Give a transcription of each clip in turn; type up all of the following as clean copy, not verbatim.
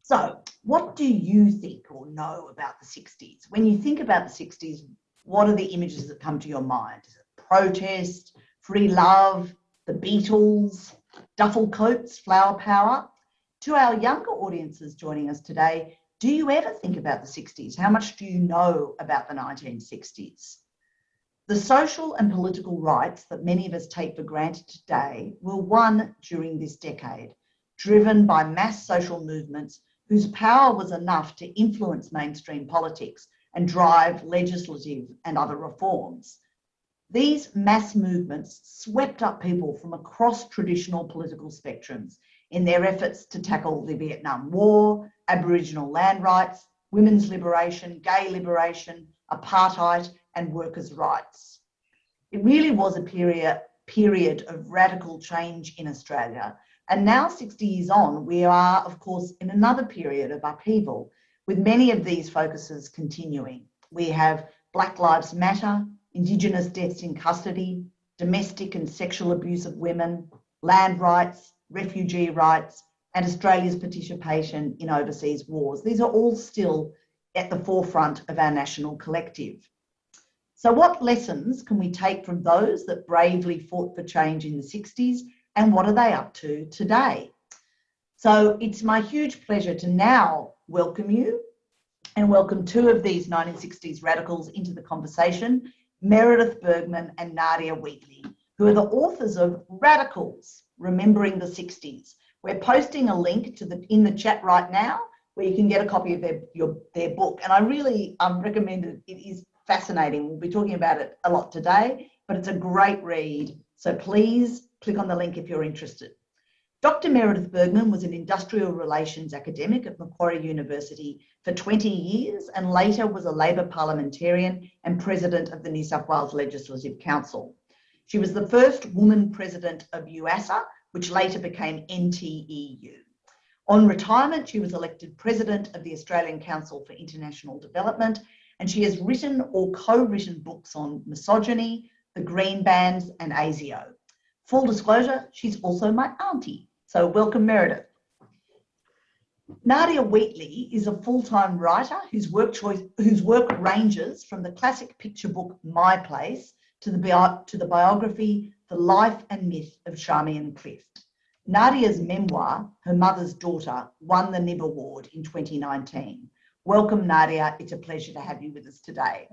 So, what do you think or know about the 60s? When you think about the 60s, what are the images that come to your mind? Is it protest, free love, the Beatles, duffel coats, flower power? To our younger audiences joining us today, do you ever think about the 60s? How much do you know about the 1960s? The social and political rights that many of us take for granted today were won during this decade, driven by mass social movements whose power was enough to influence mainstream politics and drive legislative and other reforms. These mass movements swept up people from across traditional political spectrums in their efforts to tackle the Vietnam War, Aboriginal land rights, women's liberation, gay liberation, apartheid, and workers' rights. It really was a period of radical change in Australia. And now, 60 years on, we are, of course, in another period of upheaval, with many of these focuses continuing. We have Black Lives Matter, Indigenous deaths in custody, domestic and sexual abuse of women, land rights, refugee rights, and Australia's participation in overseas wars. These are all still at the forefront of our national collective. So what lessons can we take from those that bravely fought for change in the 60s, and what are they up to today? So it's my huge pleasure to now welcome you and welcome two of these 1960s radicals into the conversation, Meredith Bergman and Nadia Wheatley, who are the authors of Radicals, Remembering the 60s. We're posting a link to in the chat right now where you can get a copy of their book. And I really recommend it. It is fascinating. We'll be talking about it a lot today, but it's a great read. So please click on the link if you're interested. Dr. Meredith Bergman was an industrial relations academic at Macquarie University for 20 years and later was a Labor parliamentarian and president of the New South Wales Legislative Council. She was the first woman president of UASA, which later became NTEU. On retirement, she was elected president of the Australian Council for International Development, and she has written or co-written books on misogyny, the green bans, and ASIO. Full disclosure, she's also my auntie. So welcome, Meredith. Nadia Wheatley is a full-time writer whose work ranges from the classic picture book My Place to the biography The Life and Myth of Charmian Clift. Nadia's memoir, Her Mother's Daughter, won the Nib Award in 2019. Welcome, Nadia. It's a pleasure to have you with us today.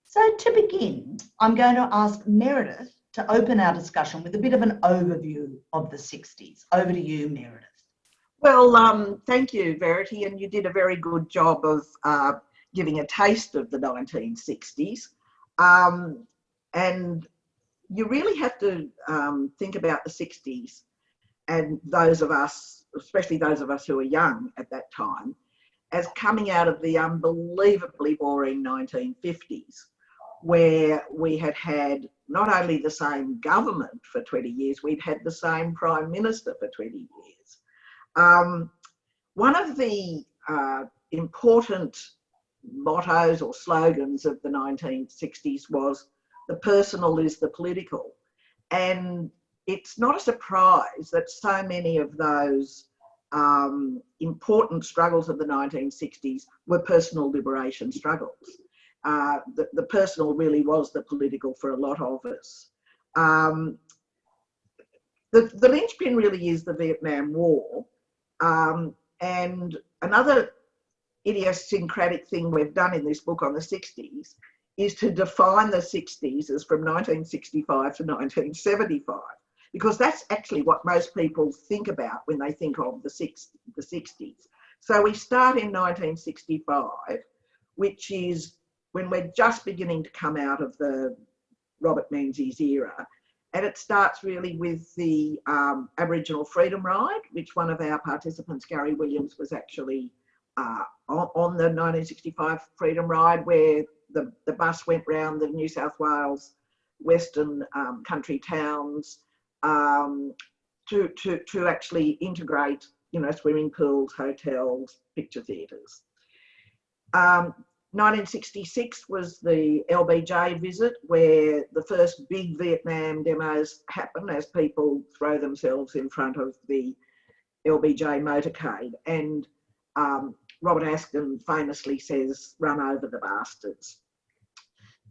So to begin, I'm going to ask Meredith to open our discussion with a bit of an overview of the 60s. Over to you, Meredith. Well, thank you, Verity, and you did a very good job of giving a taste of the 1960s. And you really have to think about the 60s and those of us, especially those of us who were young at that time, as coming out of the unbelievably boring 1950s, where we had had not only the same government for 20 years, we'd had the same Prime Minister for 20 years. One of the important mottos or slogans of the 1960s was, "The personal is the political." And it's not a surprise that so many of those important struggles of the 1960s were personal liberation struggles. The personal really was the political for a lot of us. The linchpin really is the Vietnam War. And another idiosyncratic thing we've done in this book on the 60s is to define the 60s as from 1965 to 1975, because that's actually what most people think about when they think of the 60s. So we start in 1965, which is when we're just beginning to come out of the Robert Menzies era. And it starts really with the Aboriginal Freedom Ride, which one of our participants, Gary Williams, was actually on the 1965 Freedom Ride, where the bus went round the New South Wales Western country towns to actually integrate, swimming pools, hotels, picture theatres. 1966 was the LBJ visit, where the first big Vietnam demos happen as people throw themselves in front of the LBJ motorcade. And Robert Askin famously says, "Run over the bastards."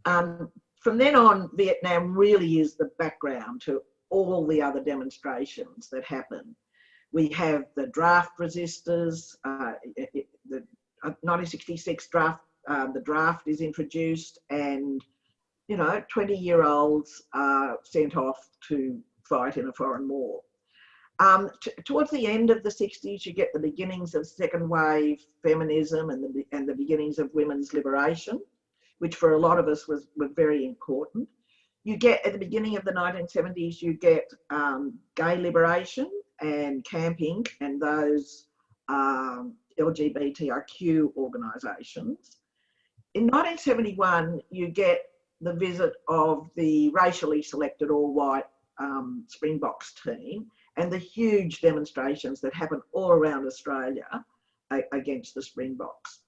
From then on, Vietnam really is the background to all the other demonstrations that happen. We have the draft resistors, the 1966 draft, the draft is introduced, and 20-year-olds are sent off to fight in a foreign war. Towards the end of the 60s, you get the beginnings of second wave feminism and the beginnings of women's liberation, which for a lot of us was very important. You get, at the beginning of the 1970s, you get gay liberation and camping and those LGBTIQ organisations. In 1971, you get the visit of the racially selected all-white Springboks team and the huge demonstrations that happen all around Australia against the Springboks.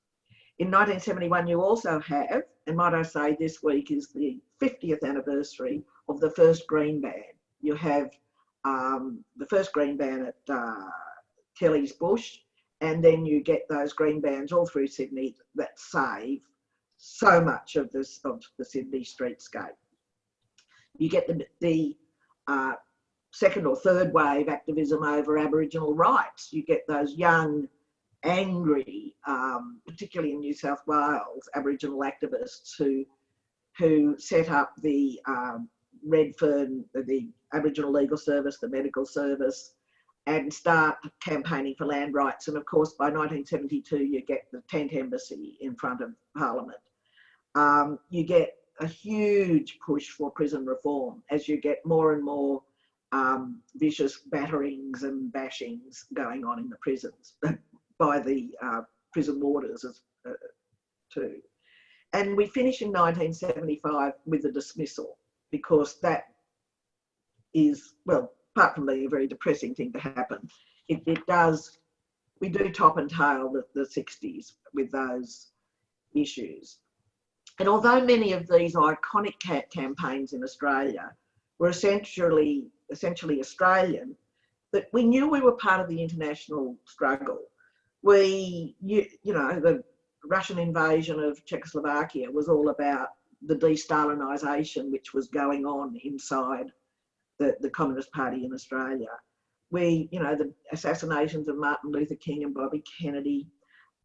In 1971, you also have, and might I say this week is the 50th anniversary of the first Green Ban. You have the first Green Ban at Kelly's Bush, and then you get those green bans all through Sydney that save so much of the Sydney streetscape. You get the second or third wave activism over Aboriginal rights. You get those young, angry, particularly in New South Wales, Aboriginal activists who set up the Redfern, the Aboriginal Legal Service, the Medical Service, and start campaigning for land rights. And of course, by 1972, you get the tent embassy in front of Parliament. You get a huge push for prison reform as you get more and more vicious batterings and bashings going on in the prisons by the prison warders too. And we finish in 1975 with the dismissal, because that is, well, apart from being a very depressing thing to happen, we do top and tail the 60s with those issues. And although many of these iconic campaigns in Australia were essentially Australian, that we knew we were part of the international struggle. The Russian invasion of Czechoslovakia was all about the de-Stalinisation which was going on inside the Communist Party in Australia. The assassinations of Martin Luther King and Bobby Kennedy,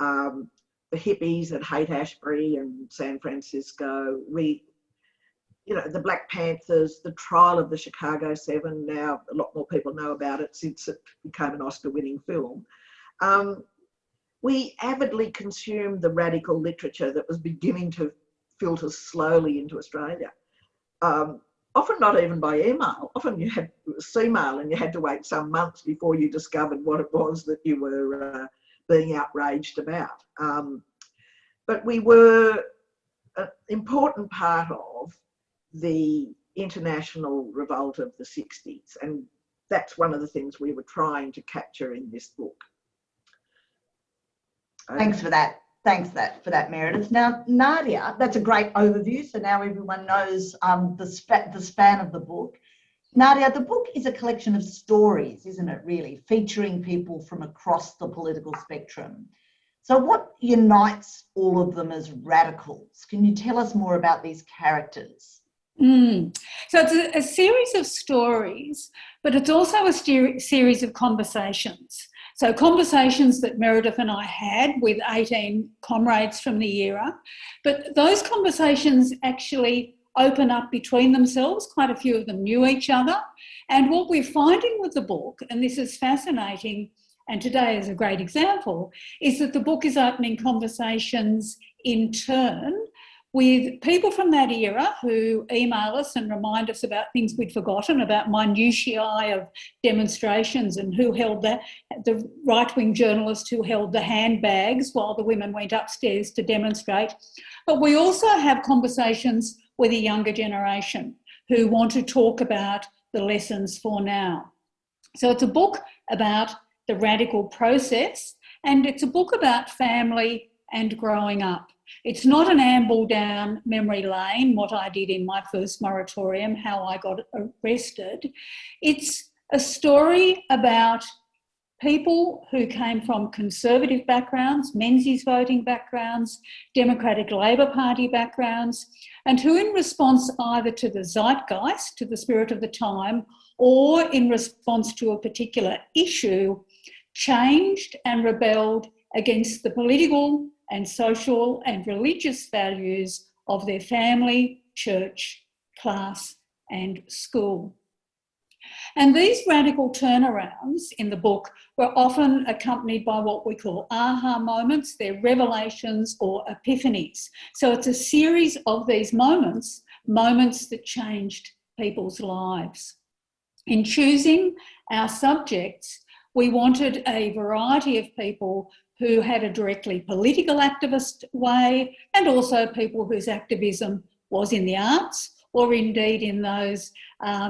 the hippies at Haight-Ashbury and San Francisco, the Black Panthers, the trial of the Chicago 7, now a lot more people know about it since it became an Oscar-winning film. We avidly consumed the radical literature that was beginning to filter slowly into Australia. Often not even by email. Often you had C-mail and you had to wait some months before you discovered what it was that you were being outraged about. But we were an important part of the international revolt of the 60s, and that's one of the things we were trying to capture in this book. Thanks for that. Thanks for that, Meredith. Now, Nadia, that's a great overview. So now everyone knows the span of the book. Nadia, the book is a collection of stories, isn't it, really, featuring people from across the political spectrum. So what unites all of them as radicals? Can you tell us more about these characters? So it's a series of stories, but it's also a series of conversations. So conversations that Meredith and I had with 18 comrades from the era, but those conversations actually open up between themselves. Quite a few of them knew each other. And what we're finding with the book, and this is fascinating, and today is a great example, is that the book is opening conversations in turn with people from that era who email us and remind us about things we'd forgotten, about minutiae of demonstrations and who held the right-wing journalist who held the handbags while the women went upstairs to demonstrate. But we also have conversations with a younger generation who want to talk about the lessons for now. So it's a book about the radical process, and it's a book about family and growing up. It's not an amble down memory lane, what I did in my first moratorium, how I got arrested. It's a story about people who came from conservative backgrounds, Menzies voting backgrounds, Democratic Labor Party backgrounds, and who in response either to the zeitgeist, to the spirit of the time, or in response to a particular issue, changed and rebelled against the political and social and religious values of their family, church, class, and school. And these radical turnarounds in the book were often accompanied by what we call aha moments, they're revelations or epiphanies. So it's a series of these moments that changed people's lives. In choosing our subjects, we wanted a variety of people who had a directly political activist way, and also people whose activism was in the arts, or indeed in those,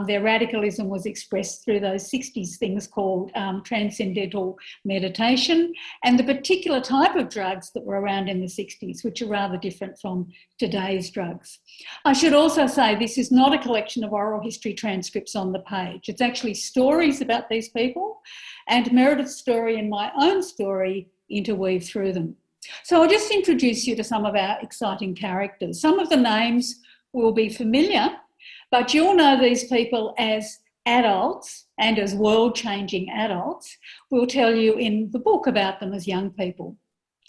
their radicalism was expressed through those 60s things called transcendental meditation, and the particular type of drugs that were around in the 60s, which are rather different from today's drugs. I should also say this is not a collection of oral history transcripts on the page. It's actually stories about these people, and Meredith's story and my own story interweave through them. So I'll just introduce you to some of our exciting characters. Some of the names will be familiar, but you'll know these people as adults and as world-changing adults. We'll tell you in the book about them as young people.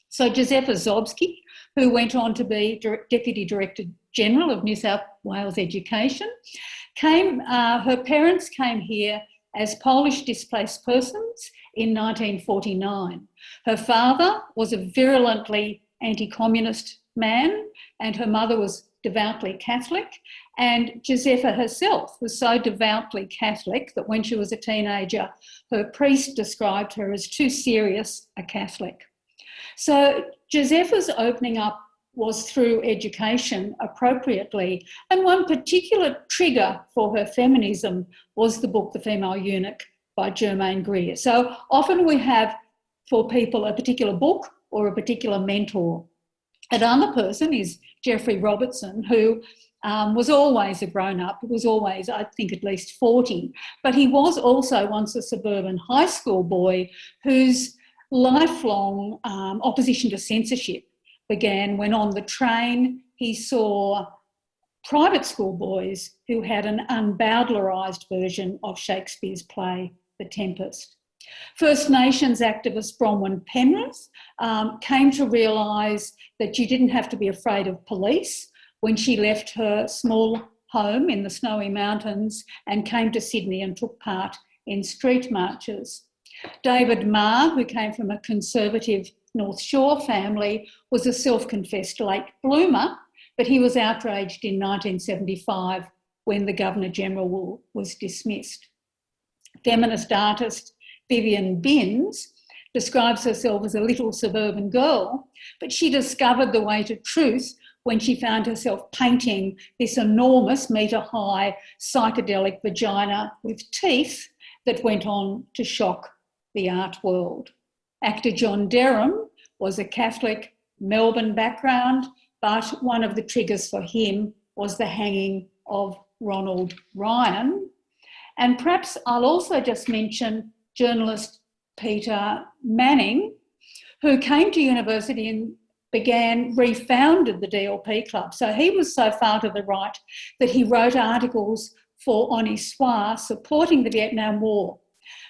So Josepha Zobski, who went on to be Deputy Director General of New South Wales Education, her parents came here as Polish displaced persons in 1949. Her father was a virulently anti-communist man and her mother was devoutly Catholic, and Josepha herself was so devoutly Catholic that when she was a teenager, her priest described her as too serious a Catholic. So Josepha's opening up was through education appropriately, and one particular trigger for her feminism was the book The Female Eunuch by Germaine Greer. So often we have for people a particular book or a particular mentor. Another person is Geoffrey Robertson, who was always a grown-up, was always, I think, at least 40, but he was also once a suburban high school boy whose lifelong opposition to censorship began when on the train he saw private school boys who had an unbowdlerised version of Shakespeare's play The Tempest. First Nations activist Bronwyn Penrith came to realise that you didn't have to be afraid of police when she left her small home in the snowy mountains and came to Sydney and took part in street marches. David Marr, who came from a conservative North Shore family, was a self-confessed late bloomer, but he was outraged in 1975 when the Governor-General was dismissed. Feminist artist Vivian Binns describes herself as a little suburban girl, but she discovered the way to truth when she found herself painting this enormous metre-high psychedelic vagina with teeth that went on to shock the art world. Actor John Darum was a Catholic Melbourne background, but one of the triggers for him was the hanging of Ronald Ryan. And perhaps I'll also just mention journalist Peter Manning, who came to university and refounded the DLP club. So he was so far to the right that he wrote articles for On Histoire supporting the Vietnam War.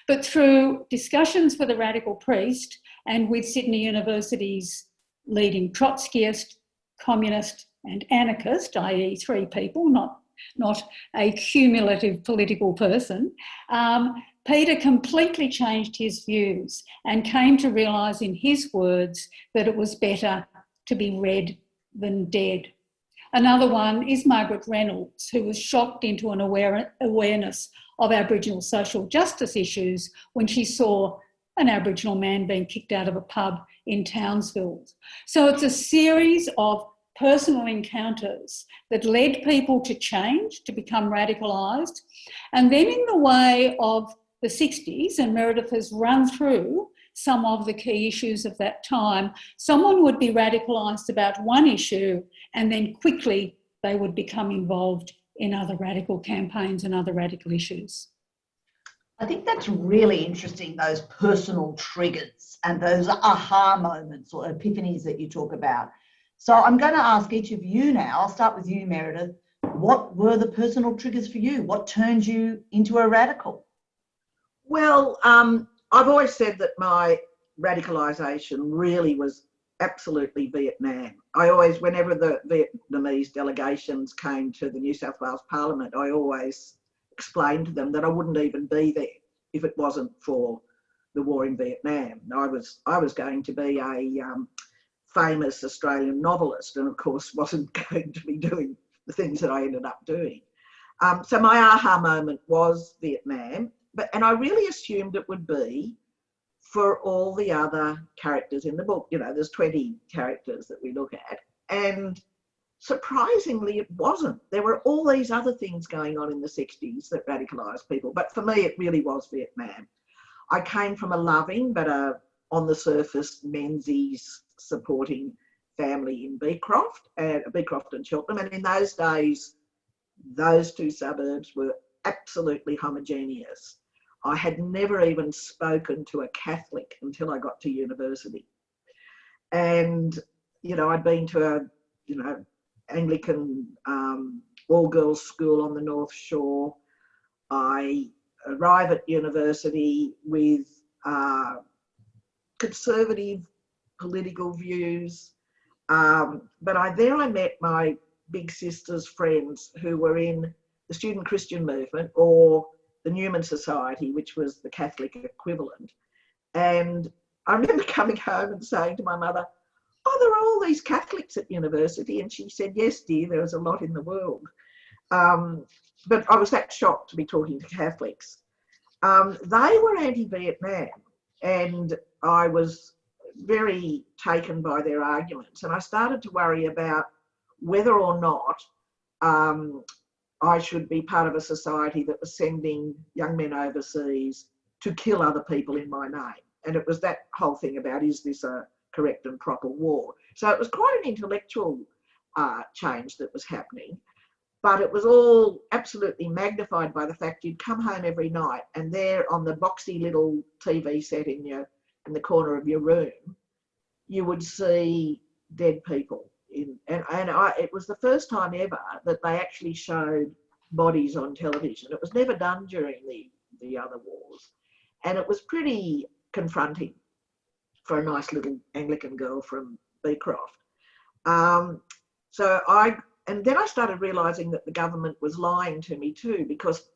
But through discussions with a radical priest and with Sydney University's leading Trotskyist, communist and anarchist, i.e. three people, not a cumulative political person, Peter completely changed his views and came to realise in his words that it was better to be red than dead. Another one is Margaret Reynolds, who was shocked into an awareness of Aboriginal social justice issues when she saw an Aboriginal man being kicked out of a pub in Townsville. So it's a series of personal encounters that led people to change, to become radicalised. And then in the way of the 60s, and Meredith has run through some of the key issues of that time, someone would be radicalised about one issue and then quickly they would become involved in other radical campaigns and other radical issues. I think that's really interesting, those personal triggers and those aha moments or epiphanies that you talk about. So I'm going to ask each of you now. I'll start with you, Meredith. What were the personal triggers for you? What turned you into a radical? Well, I've always said that my radicalisation really was absolutely Vietnam. I always, whenever the Vietnamese delegations came to the New South Wales Parliament, I always explained to them that I wouldn't even be there if it wasn't for the war in Vietnam. I was going to be a famous Australian novelist, and of course wasn't going to be doing the things that I ended up doing. So my aha moment was Vietnam, and I really assumed it would be for all the other characters in the book. You know, there's 20 characters that we look at, and surprisingly it wasn't. There were all these other things going on in the 60s that radicalised people, but for me it really was Vietnam. I came from a loving but on the surface Menzies supporting family in Beecroft and Cheltenham, and in those days those two suburbs were absolutely homogeneous. I had never even spoken to a Catholic until I got to university, and you know, I'd been to a Anglican all-girls school on the North Shore. I arrive at university with conservative political views, but I met my big sister's friends who were in the Student Christian Movement or the Newman Society, which was the Catholic equivalent. And I remember coming home and saying to my mother, "Oh, there are all these Catholics at university." And she said, "Yes, dear, there is a lot in the world." But I was that shocked to be talking to Catholics. They were anti-Vietnam, and I was very taken by their arguments. And I started to worry about whether or not I should be part of a society that was sending young men overseas to kill other people in my name. And it was that whole thing about, is this a correct and proper war? So it was quite an intellectual change that was happening, but it was all absolutely magnified by the fact you'd come home every night and there on the boxy little TV set in the corner of your room, you would see dead people. It was the first time ever that they actually showed bodies on television. It was never done during the other wars, and it was pretty confronting for a nice little Anglican girl from Beecroft. And then I started realising that the government was lying to me too, because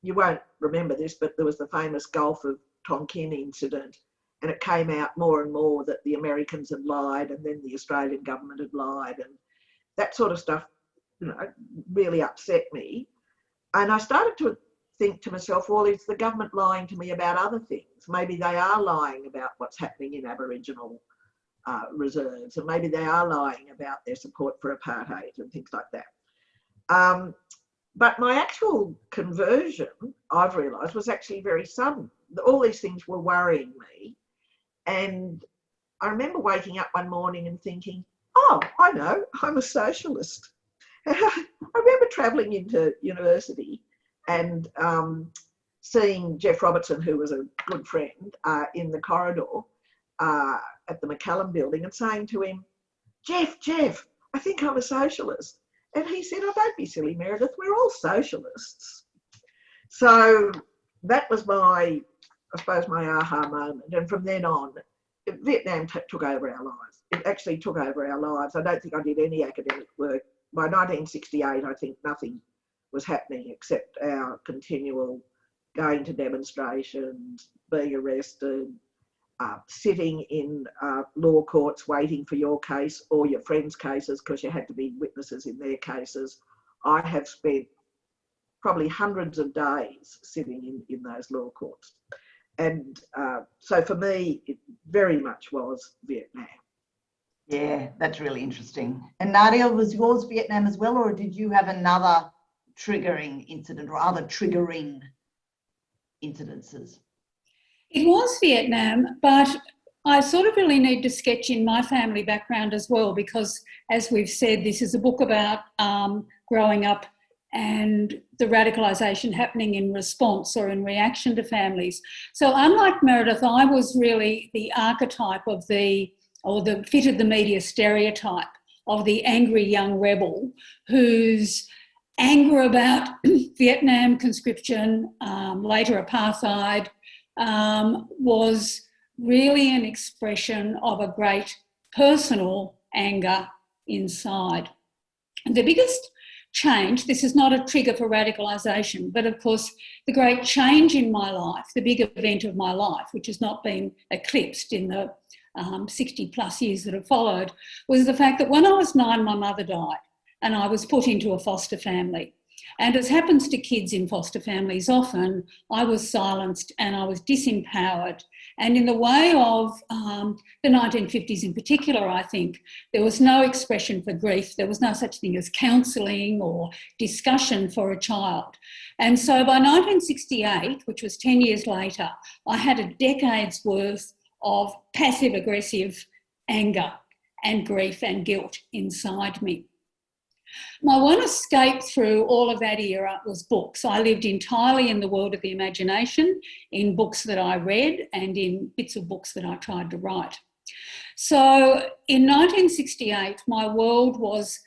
you won't remember this, but there was the famous Gulf of Tonkin incident, and it came out more and more that the Americans had lied, and then the Australian government had lied, and that sort of stuff, really upset me. And I started to think to myself, well, is the government lying to me about other things? Maybe they are lying about what's happening in Aboriginal reserves, and maybe they are lying about their support for apartheid and things like that. But my actual conversion, I've realised, was actually very sudden. All these things were worrying me. And I remember waking up one morning and thinking, oh, I know, I'm a socialist. I remember travelling into university and seeing Jeff Robertson, who was a good friend, in the corridor at the McCallum building, and saying to him, Jeff, I think I'm a socialist. And he said, oh, don't be silly, Meredith, we're all socialists. So that was my aha moment. And from then on, Vietnam took over our lives. It actually took over our lives. I don't think I did any academic work. By 1968, I think nothing was happening except our continual going to demonstrations, being arrested, sitting in law courts waiting for your case or your friends' cases because you had to be witnesses in their cases. I have spent probably hundreds of days sitting in those law courts. And so for me, it very much was Vietnam. Yeah, that's really interesting. And Nadia, was yours Vietnam as well, or did you have another triggering incident or other triggering incidences? It was Vietnam, but I sort of really need to sketch in my family background as well, because as we've said, this is a book about growing up and the radicalisation happening in response or in reaction to families. So unlike Meredith, I was really the archetype of fitted the media stereotype of the angry young rebel whose anger about Vietnam conscription, later apartheid, was really an expression of a great personal anger inside. And the biggest change, this is not a trigger for radicalisation, but of course the great change in my life, the big event of my life, which has not been eclipsed in the 60 plus years that have followed, was the fact that when I was 9, my mother died and I was put into a foster family. And as happens to kids in foster families often, I was silenced and I was disempowered. And in the way of the 1950s in particular, I think, there was no expression for grief. There was no such thing as counselling or discussion for a child. And so by 1968, which was 10 years later, I had a decade's worth of passive-aggressive anger and grief and guilt inside me. My one escape through all of that era was books. I lived entirely in the world of the imagination, in books that I read and in bits of books that I tried to write. So in 1968, my world was,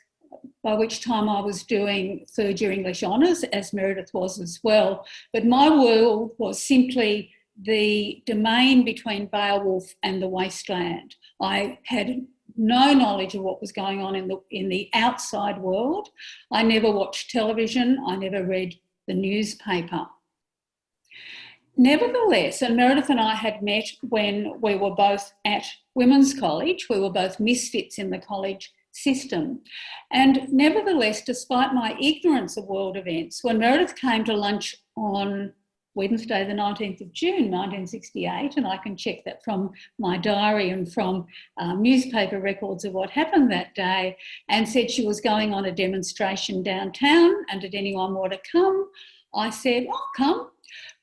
by which time I was doing third year English honours, as Meredith was as well, but my world was simply the domain between Beowulf and the wasteland. I had no knowledge of what was going on in the outside world. I never watched television. I never read the newspaper. Nevertheless, and Meredith and I had met when we were both at Women's College. We were both misfits in the college system. And nevertheless, despite my ignorance of world events, when Meredith came to lunch on Wednesday, the 19th of June, 1968, and I can check that from my diary and from newspaper records of what happened that day, and said she was going on a demonstration downtown and did anyone want to come? I said, I'll come.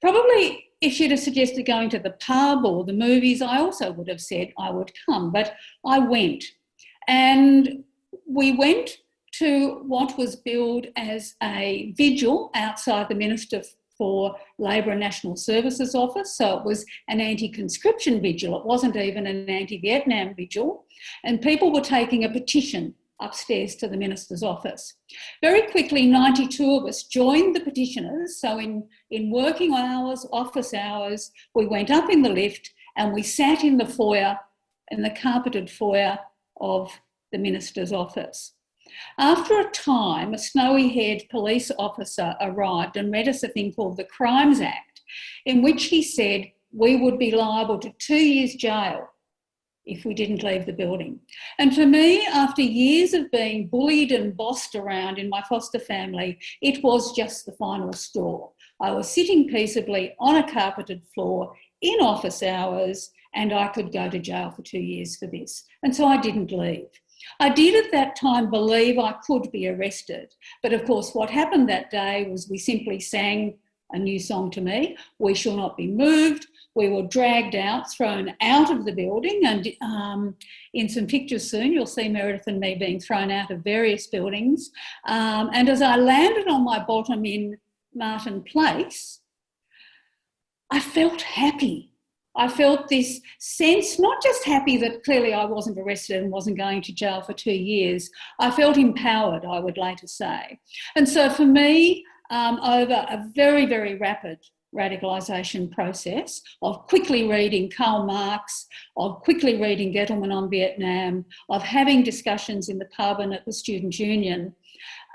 Probably if she'd have suggested going to the pub or the movies, I also would have said I would come, but I went. And we went to what was billed as a vigil outside the Minister for Labor and National Services office. So it was an anti-conscription vigil. It wasn't even an anti-Vietnam vigil. And people were taking a petition upstairs to the minister's office. Very quickly, 92 of us joined the petitioners. So in working hours, office hours, we went up in the lift and we sat in the foyer, in the carpeted foyer of the minister's office. After a time, a snowy-haired police officer arrived and read us a thing called the Crimes Act, in which he said we would be liable to 2 years jail if we didn't leave the building. And for me, after years of being bullied and bossed around in my foster family, it was just the final straw. I was sitting peaceably on a carpeted floor in office hours and I could go to jail for 2 years for this. And so I didn't leave. I did at that time believe I could be arrested. But of course, what happened that day was we simply sang a new song to me, We Shall Not Be Moved. We were dragged out, thrown out of the building. And in some pictures soon, you'll see Meredith and me being thrown out of various buildings. And as I landed on my bottom in Martin Place, I felt happy. I felt this sense, not just happy that clearly I wasn't arrested and wasn't going to jail for 2 years, I felt empowered, I would later say. And so for me, over a very, very rapid radicalisation process of quickly reading Karl Marx, of quickly reading Gettleman on Vietnam, of having discussions in the pub and at the Student Union,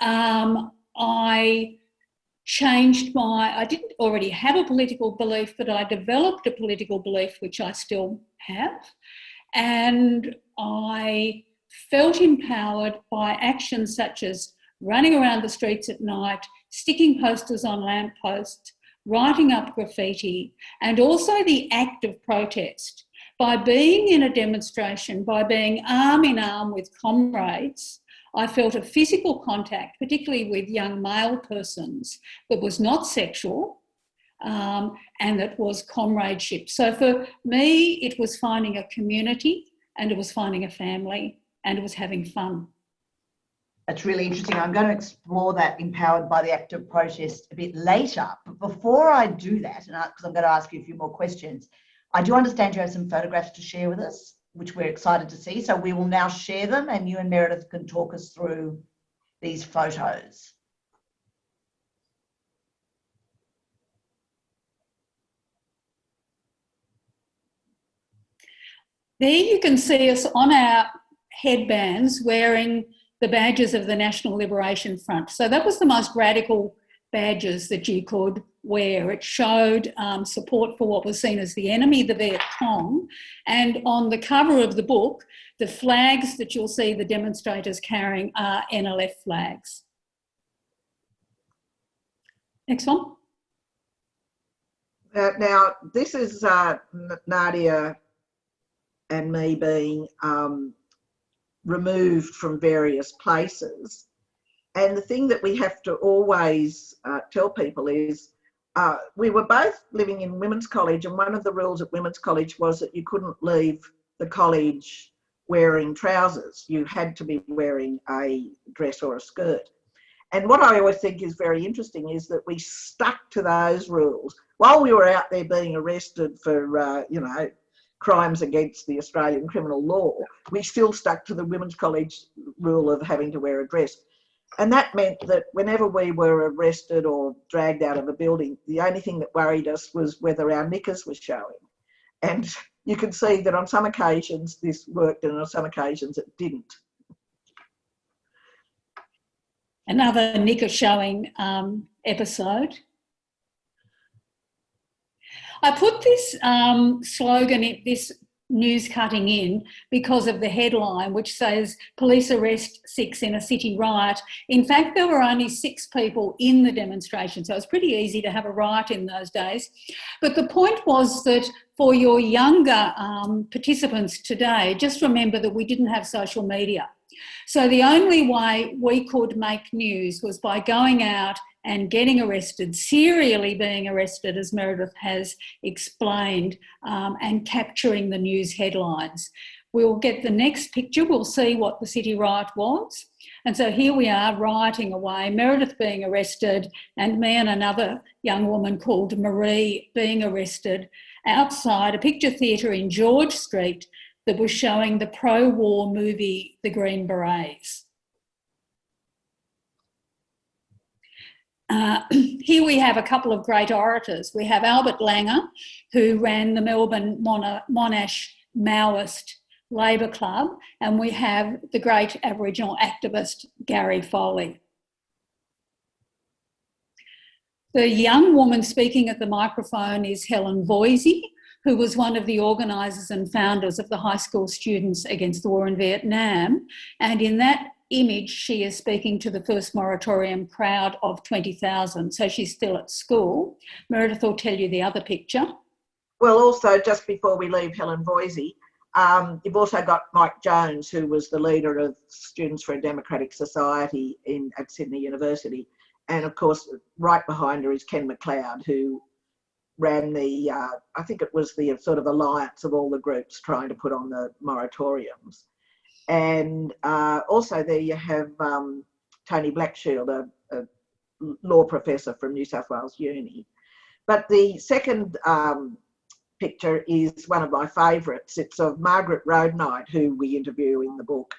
I didn't already have a political belief, but I developed a political belief, which I still have. And I felt empowered by actions such as running around the streets at night, sticking posters on lampposts, writing up graffiti, and also the act of protest. By being in a demonstration, by being arm in arm with comrades, I felt a physical contact, particularly with young male persons, that was not sexual and that was comradeship. So for me, it was finding a community and it was finding a family and it was having fun. That's really interesting. I'm going to explore that empowered by the act of protest a bit later. But before I do that, and because I'm going to ask you a few more questions, I do understand you have some photographs to share with us, which we're excited to see. So we will now share them and you and Meredith can talk us through these photos. There you can see us on our headbands wearing the badges of the National Liberation Front. So that was the most radical badges that you could wear. It showed support for what was seen as the enemy, the Viet Cong. And on the cover of the book, the flags that you'll see the demonstrators carrying are NLF flags. Next one. Now, this is Nadia and me being removed from various places. And the thing that we have to always tell people is we were both living in women's college, and one of the rules at women's college was that you couldn't leave the college wearing trousers. You had to be wearing a dress or a skirt. And what I always think is very interesting is that we stuck to those rules while we were out there being arrested for, you know, crimes against the Australian criminal law. We still stuck to the women's college rule of having to wear a dress. And that meant that whenever we were arrested or dragged out of a building, the only thing that worried us was whether our knickers were showing. And you can see that on some occasions this worked and on some occasions it didn't. Another knicker showing episode. I put this slogan, this news cutting in because of the headline, which says police arrest 6 in a city riot. In fact, there were only 6 people in the demonstration, so it was pretty easy to have a riot in those days. But the point was that for your younger participants today, just remember that we didn't have social media. So the only way we could make news was by going out and getting arrested, serially being arrested, as Meredith has explained, and capturing the news headlines. We'll get the next picture, we'll see what the city riot was. And so here we are rioting away, Meredith being arrested, and me and another young woman called Marie being arrested outside a picture theatre in George Street that was showing the pro-war movie, The Green Berets. Here we have a couple of great orators. We have Albert Langer, who ran the Melbourne Monash Maoist Labor Club, and we have the great Aboriginal activist Gary Foley. The young woman speaking at the microphone is Helen Voisy, who was one of the organisers and founders of the High School Students Against the War in Vietnam. And in that image, she is speaking to the first moratorium crowd of 20,000. So she's still at school. Meredith will tell you the other picture. Well, also, just before we leave Helen Voisy, you've also got Mike Jones, who was the leader of Students for a Democratic Society at Sydney University. And of course, right behind her is Ken McLeod, who ran the, I think it was the sort of alliance of all the groups trying to put on the moratoriums. And also there you have Tony Blackshield, a law professor from New South Wales Uni. But the second picture is one of my favourites. It's of Margaret Reynolds, who we interview in the book.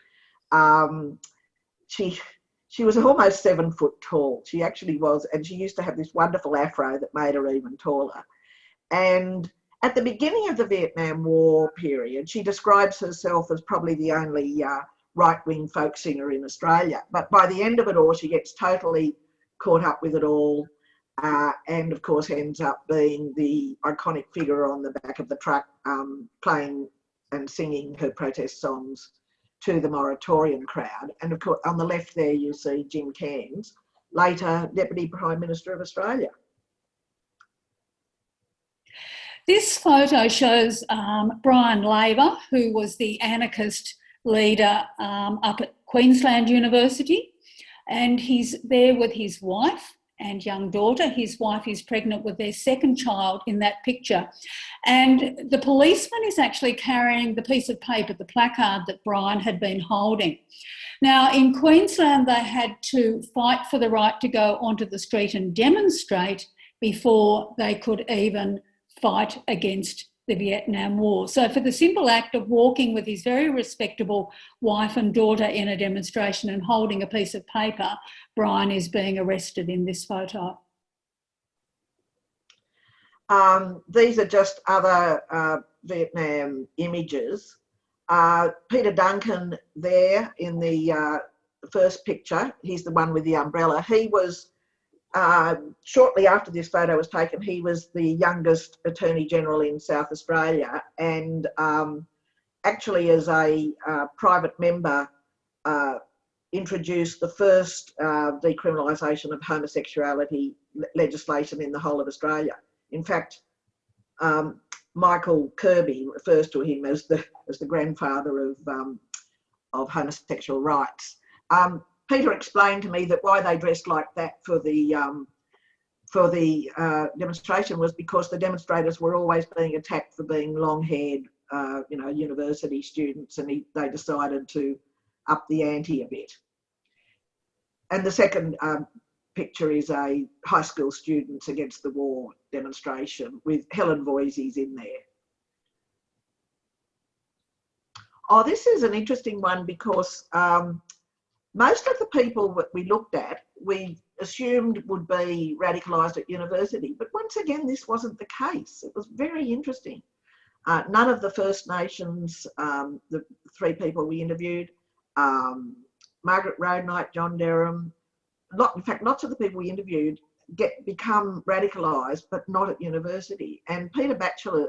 She was almost 7 foot tall. She actually was, and she used to have this wonderful afro that made her even taller. And at the beginning of the Vietnam War period, she describes herself as probably the only right-wing folk singer in Australia. But by the end of it all, she gets totally caught up with it all, and of course ends up being the iconic figure on the back of the truck, playing and singing her protest songs to the moratorium crowd. And of course, on the left there, you see Jim Cairns, later Deputy Prime Minister of Australia. This photo shows Brian Labour, who was the anarchist leader up at Queensland University, and he's there with his wife and young daughter. His wife is pregnant with their second child in that picture. And the policeman is actually carrying the piece of paper, the placard that Brian had been holding. Now, in Queensland, they had to fight for the right to go onto the street and demonstrate before they could even fight against the Vietnam War. So for the simple act of walking with his very respectable wife and daughter in a demonstration and holding a piece of paper, Brian is being arrested in this photo. These are just other Vietnam images. Peter Duncan there in the first picture, he's the one with the umbrella. He was, shortly after this photo was taken, he was the youngest Attorney General in South Australia, and actually as a private member introduced the first decriminalisation of homosexuality legislation in the whole of Australia. In fact, Michael Kirby refers to him as the grandfather of homosexual rights. Peter explained to me that why they dressed like that for the demonstration was because the demonstrators were always being attacked for being long-haired, university students, and they decided to up the ante a bit. And the second picture is a high school students against the war demonstration with Helen Voisy's in there. Oh, this is an interesting one because most of the people that we looked at, we assumed would be radicalised at university, but once again, this wasn't the case. It was very interesting. None of the First Nations, the three people we interviewed, Margaret Reynolds, John Darum, in fact, lots of the people we interviewed become radicalised, but not at university. And Peter Batchelor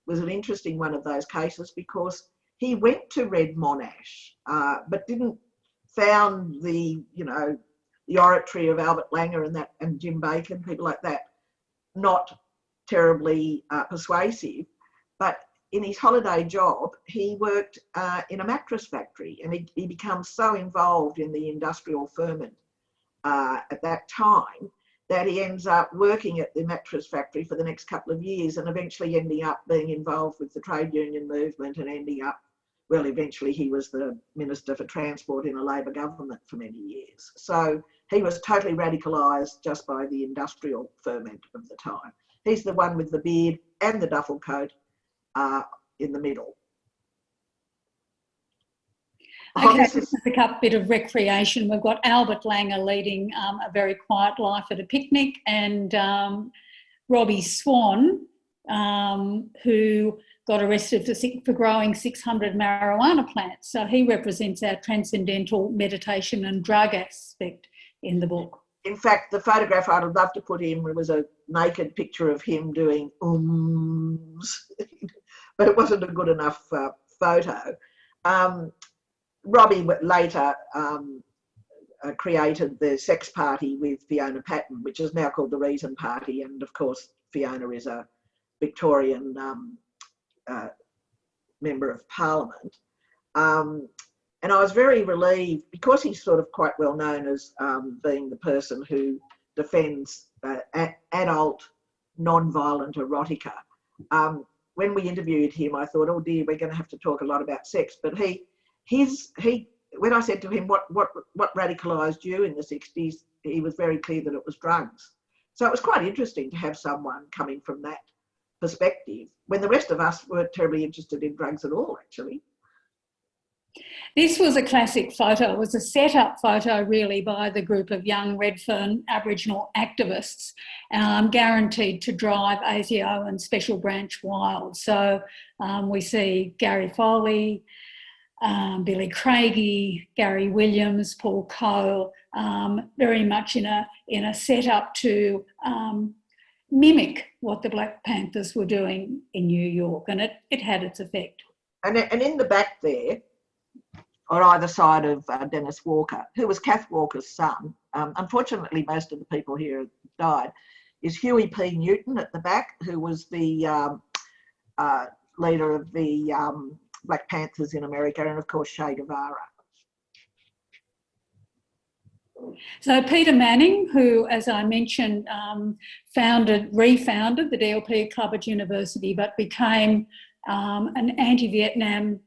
was an interesting one of those cases because he went to Red Monash, but found the oratory of Albert Langer and Jim Bacon, people like that, not terribly persuasive. But in his holiday job, he worked in a mattress factory, and he becomes so involved in the industrial ferment at that time that he ends up working at the mattress factory for the next couple of years, and eventually ending up being involved with the trade union movement and eventually he was the Minister for Transport in a Labor government for many years. So he was totally radicalised just by the industrial ferment of the time. He's the one with the beard and the duffel coat in the middle. Okay, just a bit of recreation. We've got Albert Langer leading a very quiet life at a picnic, and Robbie Swan, who got arrested for growing 600 marijuana plants. So he represents our transcendental meditation and drug aspect in the book. In fact, the photograph I'd love to put in was a naked picture of him doing but it wasn't a good enough photo. Robbie later created the Sex Party with Fiona Patten, which is now called the Reason Party, and of course Fiona is a Victorian Member of Parliament. And I was very relieved because he's sort of quite well known as being the person who defends adult non-violent erotica. When we interviewed him, I thought, oh dear, we're going to have to talk a lot about sex. But when I said to him, what radicalised you in the 60s, he was very clear that it was drugs. So it was quite interesting to have someone coming from that perspective when the rest of us weren't terribly interested in drugs at all, actually. This was a classic photo. It was a set-up photo, really, by the group of young Redfern Aboriginal activists guaranteed to drive ASIO and Special Branch wild. So we see Gary Foley, Billy Craigie, Gary Williams, Paul Cole, very much in a set-up to mimic what the Black Panthers were doing in New York, and it had its effect. And in the back there, on either side of Dennis Walker, who was Kath Walker's son, unfortunately most of the people here died, is Huey P. Newton at the back, who was the leader of the Black Panthers in America, and of course Che Guevara. So Peter Manning, who, as I mentioned, refounded the DLP Club at university, but became an anti-Vietnam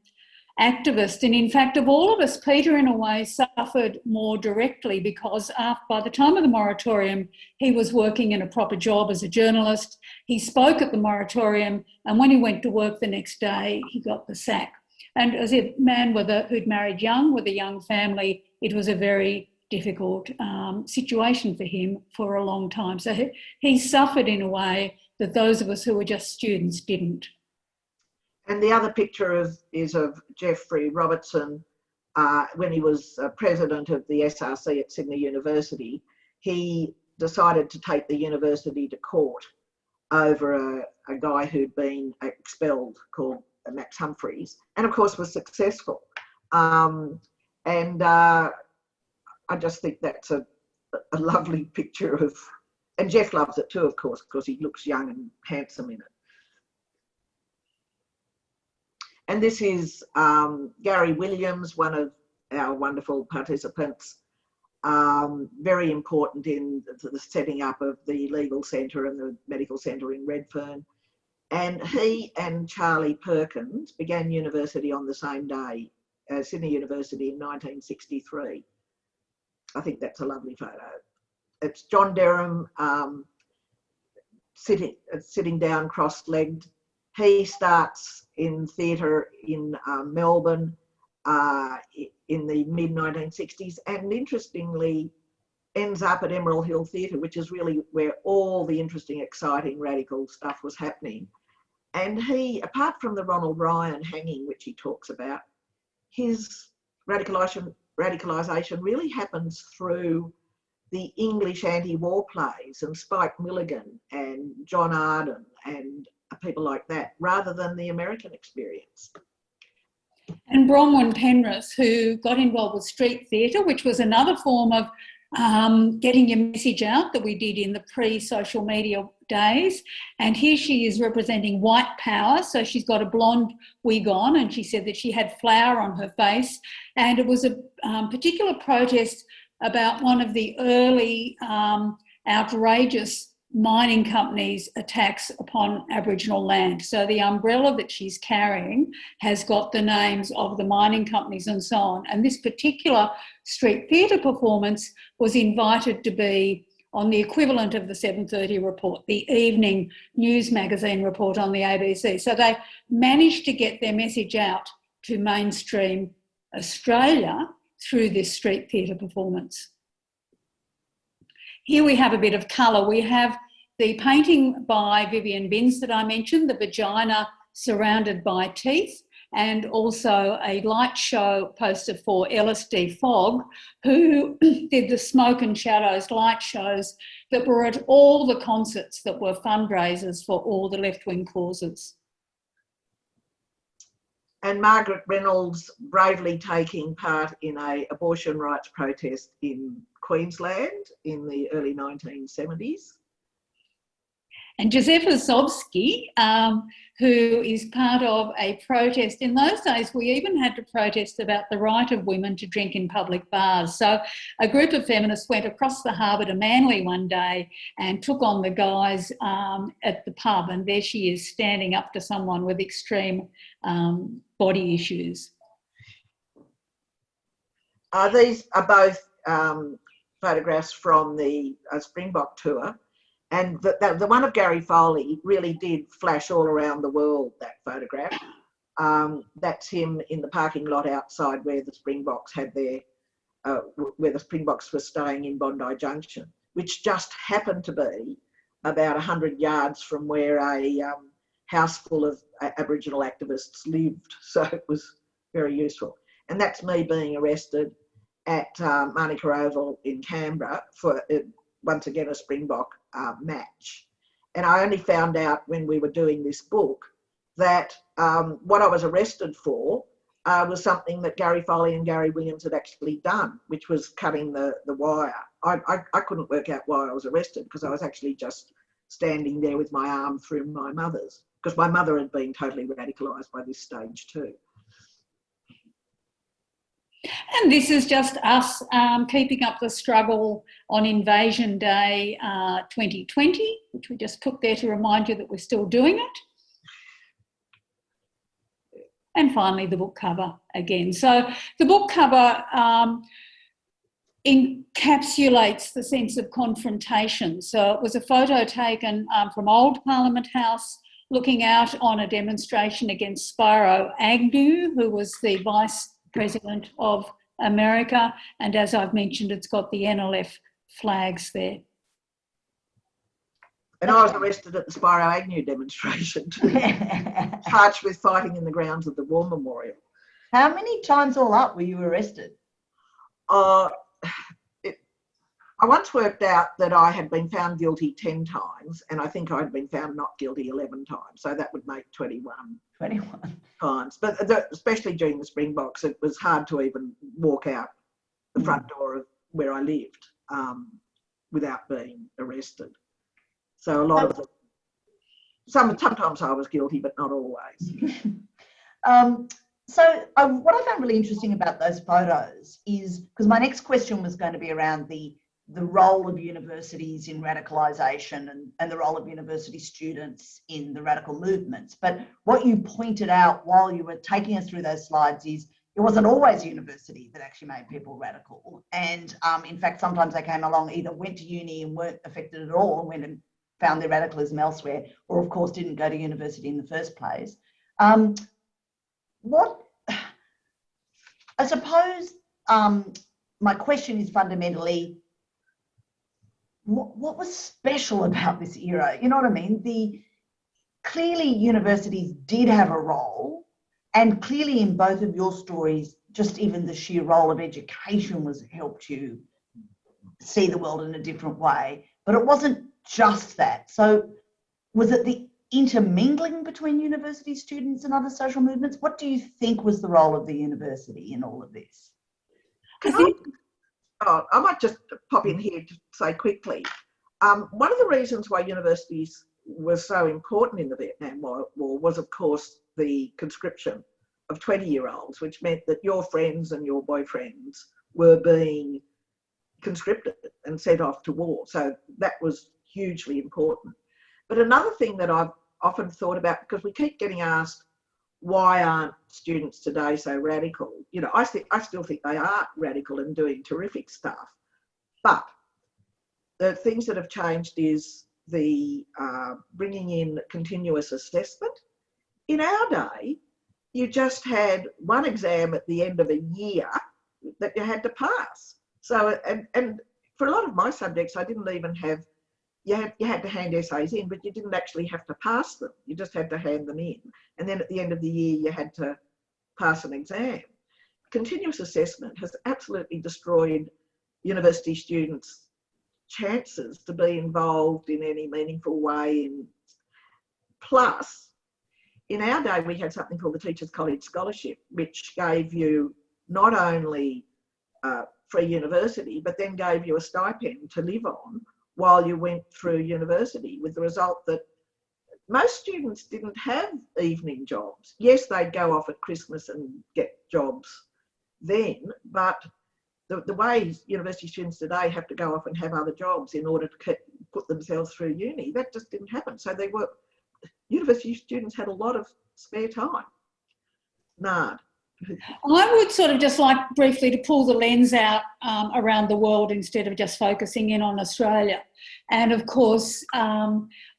activist. And in fact, of all of us, Peter in a way suffered more directly because by the time of the moratorium, he was working in a proper job as a journalist. He spoke at the moratorium, and when he went to work the next day, he got the sack. And as a man who'd married young, with a young family, it was a very difficult situation for him for a long time. So he suffered in a way that those of us who were just students didn't. And the other picture is of Geoffrey Robertson when he was president of the SRC at Sydney University. He decided to take the university to court over a guy who'd been expelled called Max Humphreys, and of course was successful. I just think that's a lovely picture of, and Jeff loves it too, of course, because he looks young and handsome in it. And this is Gary Williams, one of our wonderful participants, very important in the setting up of the legal centre and the medical centre in Redfern. And he and Charlie Perkins began university on the same day, Sydney University in 1963. I think that's a lovely photo. It's John Darum sitting down cross-legged. He starts in theatre in Melbourne in the mid-1960s, and interestingly ends up at Emerald Hill Theatre, which is really where all the interesting, exciting, radical stuff was happening. And he, apart from the Ronald Ryan hanging, which he talks about, his radicalisation really happens through the English anti-war plays and Spike Milligan and John Arden and people like that, rather than the American experience. And Bronwyn Penrith, who got involved with street theatre, which was another form of getting your message out that we did in the pre-social media days. And here she is representing white power. So she's got a blonde wig on, and she said that she had flour on her face. And it was a particular protest about one of the early outrageous mining companies' attacks upon Aboriginal land. So the umbrella that she's carrying has got the names of the mining companies and so on. And this particular street theatre performance was invited to be on the equivalent of the 7:30 report, the evening news magazine report on the ABC. So they managed to get their message out to mainstream Australia through this street theatre performance. Here we have a bit of colour. We have the painting by Vivian Binns that I mentioned, the vagina surrounded by teeth, and also a light show poster for LSD Fogg, who did the smoke and shadows light shows that were at all the concerts that were fundraisers for all the left-wing causes. And Margaret Reynolds bravely taking part in an abortion rights protest in Queensland in the early 1970s. And Josefa Zobski, who is part of a protest. In those days, we even had to protest about the right of women to drink in public bars. So a group of feminists went across the harbour to Manly one day and took on the guys at the pub, and there she is standing up to someone with extreme body issues. These are both photographs from the Springbok tour. And the one of Gary Foley really did flash all around the world, that photograph. That's him in the parking lot outside where the Springboks had their, where the Springboks were staying in Bondi Junction, which just happened to be about 100 yards from where a house full of Aboriginal activists lived. So it was very useful. And that's me being arrested at Manuka Oval in Canberra for, once again, a Springbok match. And I only found out when we were doing this book that what I was arrested for was something that Gary Foley and Gary Williams had actually done, which was cutting the wire. I couldn't work out why I was arrested, because I was actually just standing there with my arm through my mother's, because my mother had been totally radicalised by this stage too. And this is just us keeping up the struggle on Invasion Day 2020, which we just put there to remind you that we're still doing it. And finally, the book cover again. So the book cover encapsulates the sense of confrontation. So it was a photo taken from Old Parliament House, looking out on a demonstration against Spiro Agnew, who was the Vice President of America. And as I've mentioned, it's got the NLF flags there. And I was arrested at the Spiro Agnew demonstration too, charged with fighting in the grounds of the War Memorial. How many times all up were you arrested? I once worked out that I had been found guilty 10 times, and I think I'd been found not guilty 11 times. So that would make 21. 21 times. But especially during the Springboks, it was hard to even walk out the front door of where I lived without being arrested. So a lot of them, sometimes I was guilty, but not always. So what I found really interesting about those photos is, because my next question was going to be around the role of universities in radicalisation and the role of university students in the radical movements. But what you pointed out while you were taking us through those slides is it wasn't always university that actually made people radical. And in fact, sometimes they came along, either went to uni and weren't affected at all and went and found their radicalism elsewhere, or of course didn't go to university in the first place. What I suppose my question is fundamentally, what was special about this era? You know what I mean? Clearly universities did have a role, and clearly in both of your stories, just even the sheer role of education was helped you see the world in a different way. But it wasn't just that. So was it the intermingling between university students and other social movements? What do you think was the role of the university in all of this? I might just pop in here to say quickly, one of the reasons why universities were so important in the Vietnam War was, of course, the conscription of 20-year-olds, which meant that your friends and your boyfriends were being conscripted and sent off to war. So that was hugely important. But another thing that I've often thought about, because we keep getting asked, why aren't students today so radical? You know, I still think they are radical and doing terrific stuff. But the things that have changed is the bringing in continuous assessment. In our day, you just had one exam at the end of a year that you had to pass. So, and for a lot of my subjects, I didn't even have, you had to hand essays in, but you didn't actually have to pass them. You just had to hand them in. And then at the end of the year, you had to pass an exam. Continuous assessment has absolutely destroyed university students' chances to be involved in any meaningful way. Plus, in our day, we had something called the Teachers College Scholarship, which gave you not only free university, but then gave you a stipend to live on while you went through university, with the result that most students didn't have evening jobs. Yes, they'd go off at Christmas and get jobs then, but the way university students today have to go off and have other jobs in order to put themselves through uni, that just didn't happen. So university students had a lot of spare time. Nard. I would sort of just like briefly to pull the lens out around the world instead of just focusing in on Australia. And of course,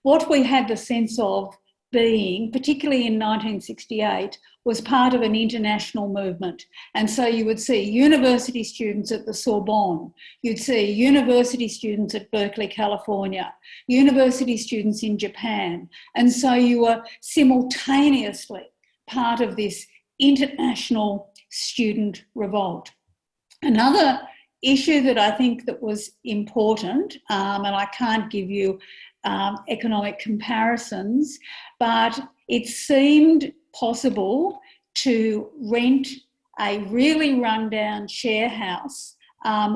what we had the sense of being, particularly in 1968, was part of an international movement. And so you would see university students at the Sorbonne, you'd see university students at Berkeley, California, university students in Japan. And so you were simultaneously part of this international student revolt. Another issue that I think that was important, and I can't give you economic comparisons, but it seemed possible to rent a really rundown share house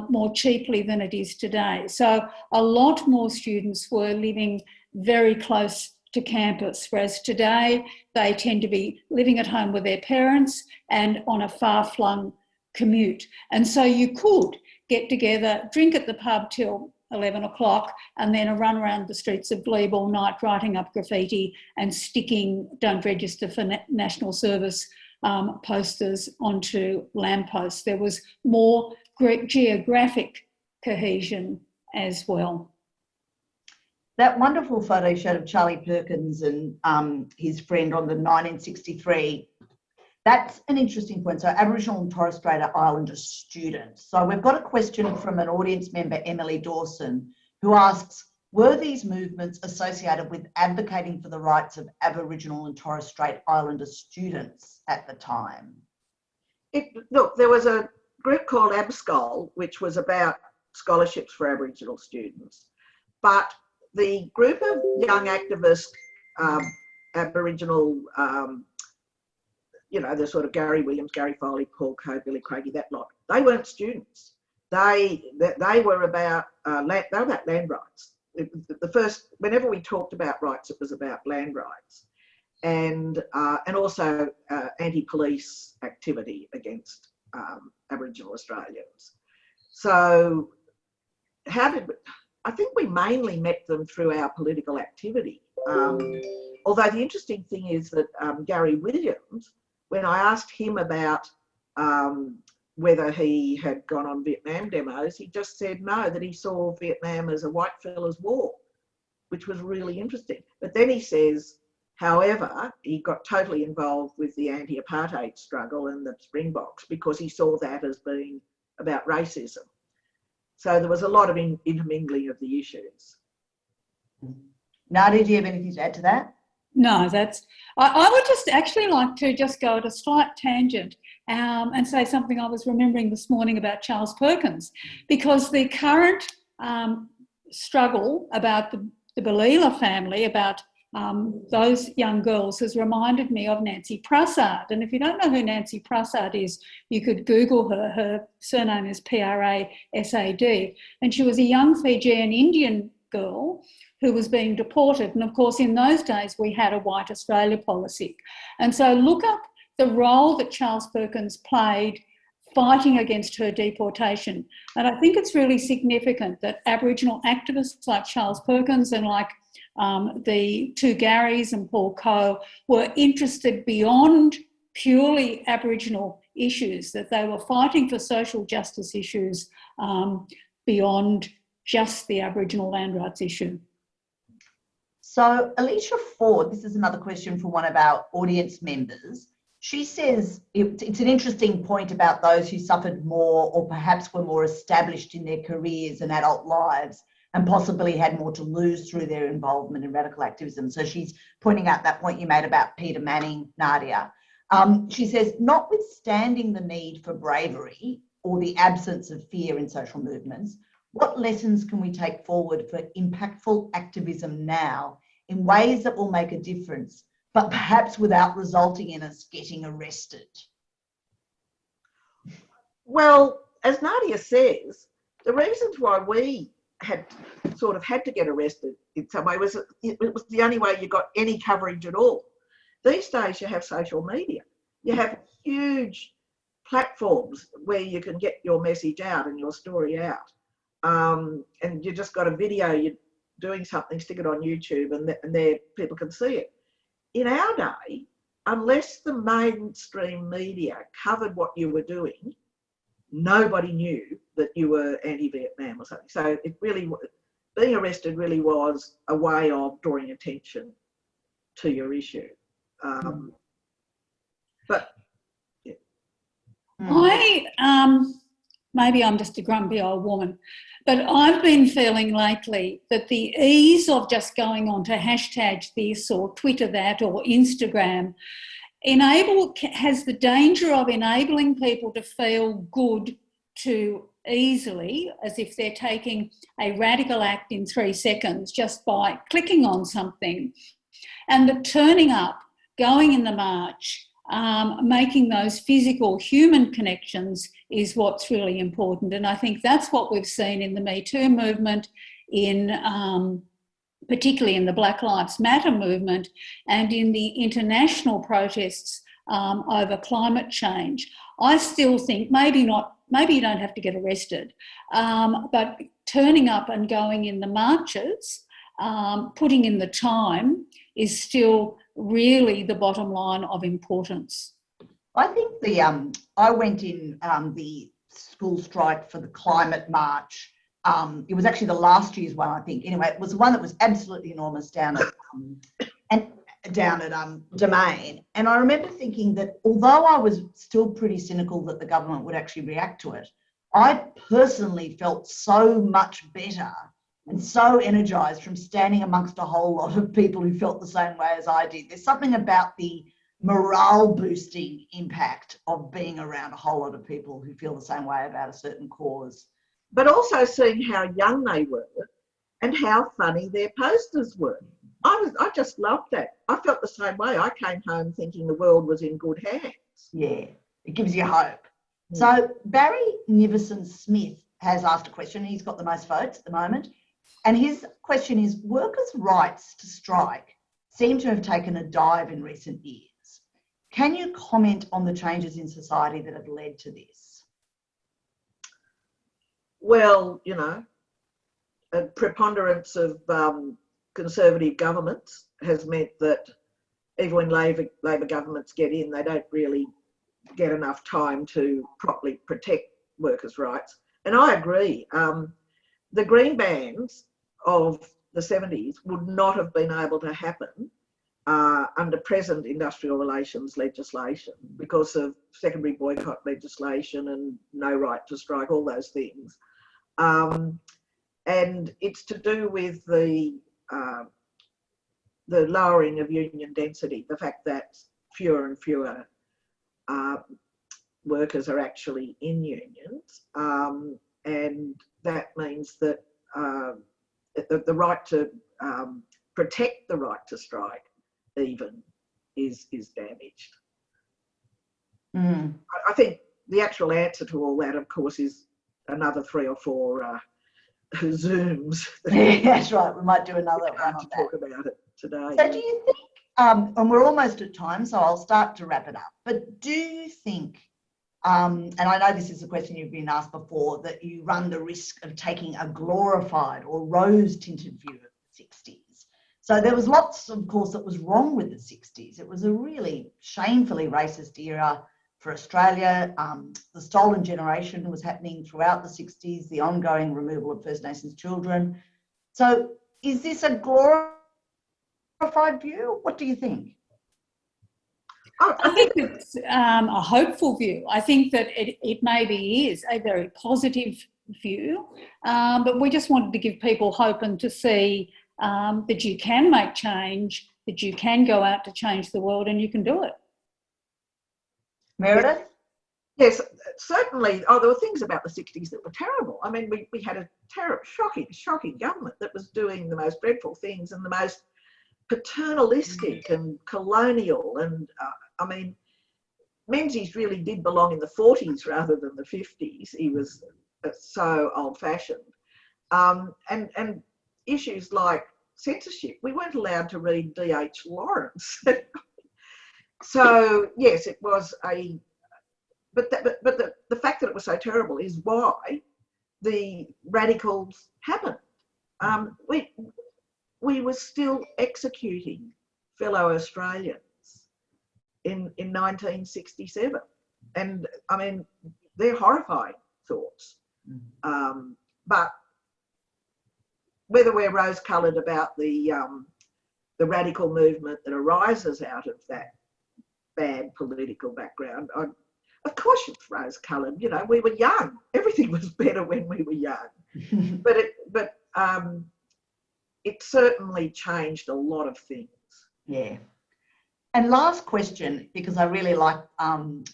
more cheaply than it is today. So a lot more students were living very close to campus, whereas today they tend to be living at home with their parents and on a far-flung commute. And so you could get together, drink at the pub till 11 o'clock, and then a run around the streets of Glebe all night writing up graffiti and sticking "Don't register for National Service" posters onto lampposts. There was more geographic cohesion as well. That wonderful photo showed of Charlie Perkins and his friend on the 1963. That's an interesting point. So Aboriginal and Torres Strait Islander students. So we've got a question from an audience member, Emily Dawson, who asks, were these movements associated with advocating for the rights of Aboriginal and Torres Strait Islander students at the time? Look, there was a group called ABSCOL, which was about scholarships for Aboriginal students. But the group of young activist Aboriginal, the sort of Gary Williams, Gary Foley, Paul Coe, Billy Craigie, that lot, they weren't students. They were about land rights. Whenever we talked about rights, it was about land rights, and also anti-police activity against Aboriginal Australians. So I think we mainly met them through our political activity. Although the interesting thing is that Gary Williams, when I asked him about whether he had gone on Vietnam demos, he just said no, that he saw Vietnam as a white fella's war, which was really interesting. But then he says, however, he got totally involved with the anti-apartheid struggle and the Springboks because he saw that as being about racism. So there was a lot of intermingling of the issues. Nadia, do you have anything to add to that? No, I would just actually like to just go at a slight tangent and say something I was remembering this morning about Charles Perkins, because the current struggle about the Balila family, about those young girls, has reminded me of Nancy Prasad. And if you don't know who Nancy Prasad is, you could Google her. Her surname is Prasad. And she was a young Fijian Indian girl who was being deported. And of course, in those days, we had a white Australia policy. And so look up the role that Charles Perkins played fighting against her deportation. And I think it's really significant that Aboriginal activists like Charles Perkins and like the two Garys and Paul Coe were interested beyond purely Aboriginal issues, that they were fighting for social justice issues beyond just the Aboriginal land rights issue. So Alicia Ford, this is another question from one of our audience members. She says it's an interesting point about those who suffered more or perhaps were more established in their careers and adult lives and possibly had more to lose through their involvement in radical activism. So she's pointing out that point you made about Peter Manning, Nadia. She says, notwithstanding the need for bravery or the absence of fear in social movements, what lessons can we take forward for impactful activism now in ways that will make a difference, but perhaps without resulting in us getting arrested? Well, as Nadia says, the reasons why we had to get arrested in some way was it was the only way you got any coverage at all. These days you have social media. You have huge platforms where you can get your message out and your story out. And you just got a video, you're doing something, stick it on YouTube and there people can see it. In our day, unless the mainstream media covered what you were doing, nobody knew that you were anti-Vietnam or something. So it really, being arrested really was a way of drawing attention to your issue. But yeah. Maybe I'm just a grumpy old woman, but I've been feeling lately that the ease of just going on to hashtag this or Twitter that or Instagram has the danger of enabling people to feel good too easily, as if they're taking a radical act in 3 seconds just by clicking on something. And the turning up, going in the march, making those physical human connections is what's really important. And I think that's what we've seen in the Me Too movement, particularly in the Black Lives Matter movement and in the international protests over climate change. I still think maybe you don't have to get arrested, but turning up and going in the marches, putting in the time is still really the bottom line of importance. I think I went in the school strike for the climate march. It was actually the last year's one, I think. Anyway, it was the one that was absolutely enormous down at Domain. And I remember thinking that although I was still pretty cynical that the government would actually react to it, I personally felt so much better and so energised from standing amongst a whole lot of people who felt the same way as I did. There's something about the morale boosting impact of being around a whole lot of people who feel the same way about a certain cause. But also seeing how young they were and how funny their posters were. I just loved that. I felt the same way. I came home thinking the world was in good hands. Yeah, it gives you hope. So Barry Niverson Smith has asked a question. He's got the most votes at the moment. And his question is, workers' rights to strike seem to have taken a dive in recent years. Can you comment on the changes in society that have led to this? Well, a preponderance of Conservative governments has meant that even when Labor governments get in, they don't really get enough time to properly protect workers' rights. And I agree. The green bans of the 70s would not have been able to happen under present industrial relations legislation because of secondary boycott legislation and no right to strike, all those things. And it's to do with the lowering of union density, the fact that fewer and fewer workers are actually in unions, and that means that the right to protect the right to strike even is damaged. I think the actual answer to all that, of course, is another 3 or 4 Zooms. Yeah, that's right. We might do another one to talk about it today. So do you think, and we're almost at time, so I'll start to wrap it up, but do you think, and I know this is a question you've been asked before, that you run the risk of taking a glorified or rose-tinted view of the 60s? So there was lots, of course, that was wrong with the 60s. It was a really shamefully racist era for Australia. The stolen generation was happening throughout the 60s, the ongoing removal of First Nations children. So is this a glorified view? What do you think? I think it's a hopeful view. I think that it maybe is a very positive view, but we just wanted to give people hope and to see that you can make change, that you can go out to change the world and you can do it. Meredith? Yes, certainly. Oh, there were things about the 60s that were terrible. I mean, we had a shocking government that was doing the most dreadful things and the most paternalistic and colonial. And I mean, Menzies really did belong in the 40s rather than the 50s. He was so old-fashioned. And issues like censorship, we weren't allowed to read D.H. Lawrence. So yes, it was but the fact that it was so terrible is why the radicals happened. We were still executing fellow Australians in 1967, and I mean they're horrifying thoughts. But whether we're rose-coloured about the radical movement that arises out of that bad political background, of course it's rose-coloured. We were young. Everything was better when we were young. but it certainly changed a lot of things. Yeah. And last question, because I really like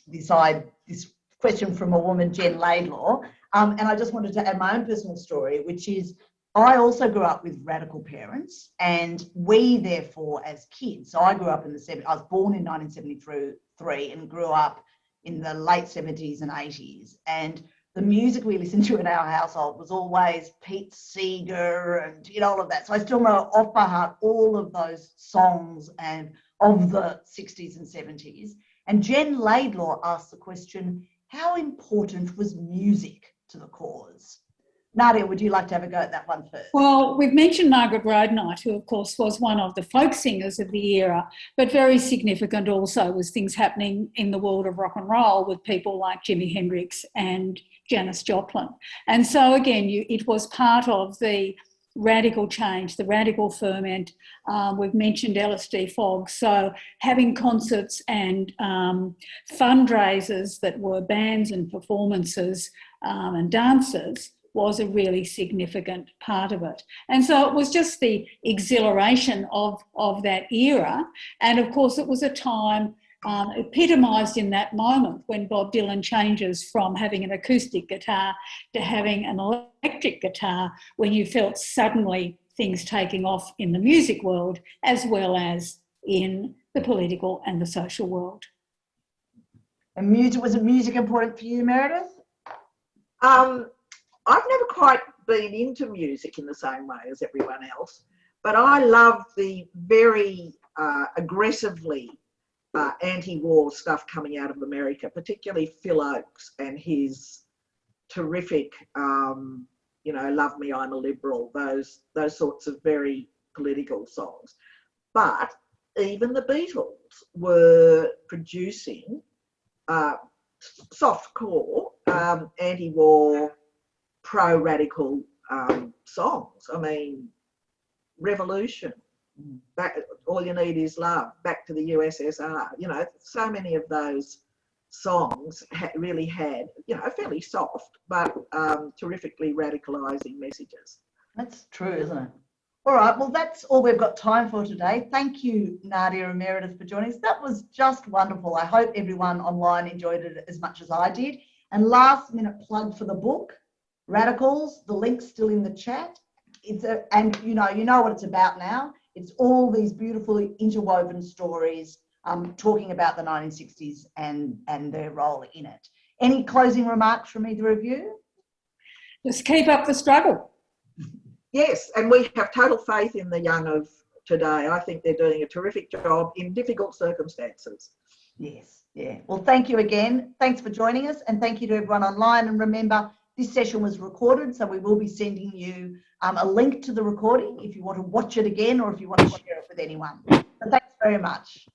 this question from a woman, Jen Laidlaw, and I just wanted to add my own personal story, which is I also grew up with radical parents, and we, therefore, as kids, so I grew up in the 70s, I was born in 1973 and grew up in the late 70s and 80s. And the music we listened to in our household was always Pete Seeger and, all of that. So I still know off by heart all of those songs and of the 60s and 70s. And Jen Laidlaw asked the question, how important was music to the cause? Nadia, would you like to have a go at that one first? Well, we've mentioned Margaret Reynolds, who of course was one of the folk singers of the era, but very significant also was things happening in the world of rock and roll with people like Jimi Hendrix and Janis Joplin. And so again, it was part of the radical change, the radical ferment. We've mentioned LSD fog. So having concerts and fundraisers that were bands and performances and dances was a really significant part of it. And so it was just the exhilaration of that era. And of course, it was a time epitomised in that moment when Bob Dylan changes from having an acoustic guitar to having an electric guitar, when you felt suddenly things taking off in the music world as well as in the political and the social world. And music, was music important for you, Meredith? I've never quite been into music in the same way as everyone else, but I love the very aggressively anti-war stuff coming out of America, particularly Phil Oakes and his terrific, Love Me, I'm a Liberal, those sorts of very political songs. But even the Beatles were producing soft-core, anti-war, pro-radical songs. I mean, Revolution, All You Need Is Love, Back to the USSR, so many of those songs really had, fairly soft, but terrifically radicalising messages. That's true, isn't it? All right, well, that's all we've got time for today. Thank you, Nadia and Meredith, for joining us. That was just wonderful. I hope everyone online enjoyed it as much as I did. And last minute plug for the book, Radicals, the link's still in the chat. And you know what it's about now. It's all these beautifully interwoven stories talking about the 1960s and their role in it. Any closing remarks from either of you? Just keep up the struggle. Yes, and we have total faith in the young of today. I think they're doing a terrific job in difficult circumstances. Yes, yeah. Well, thank you again. Thanks for joining us, and thank you to everyone online. And remember, this session was recorded, so we will be sending you a link to the recording if you want to watch it again or if you want to share it with anyone. So thanks very much.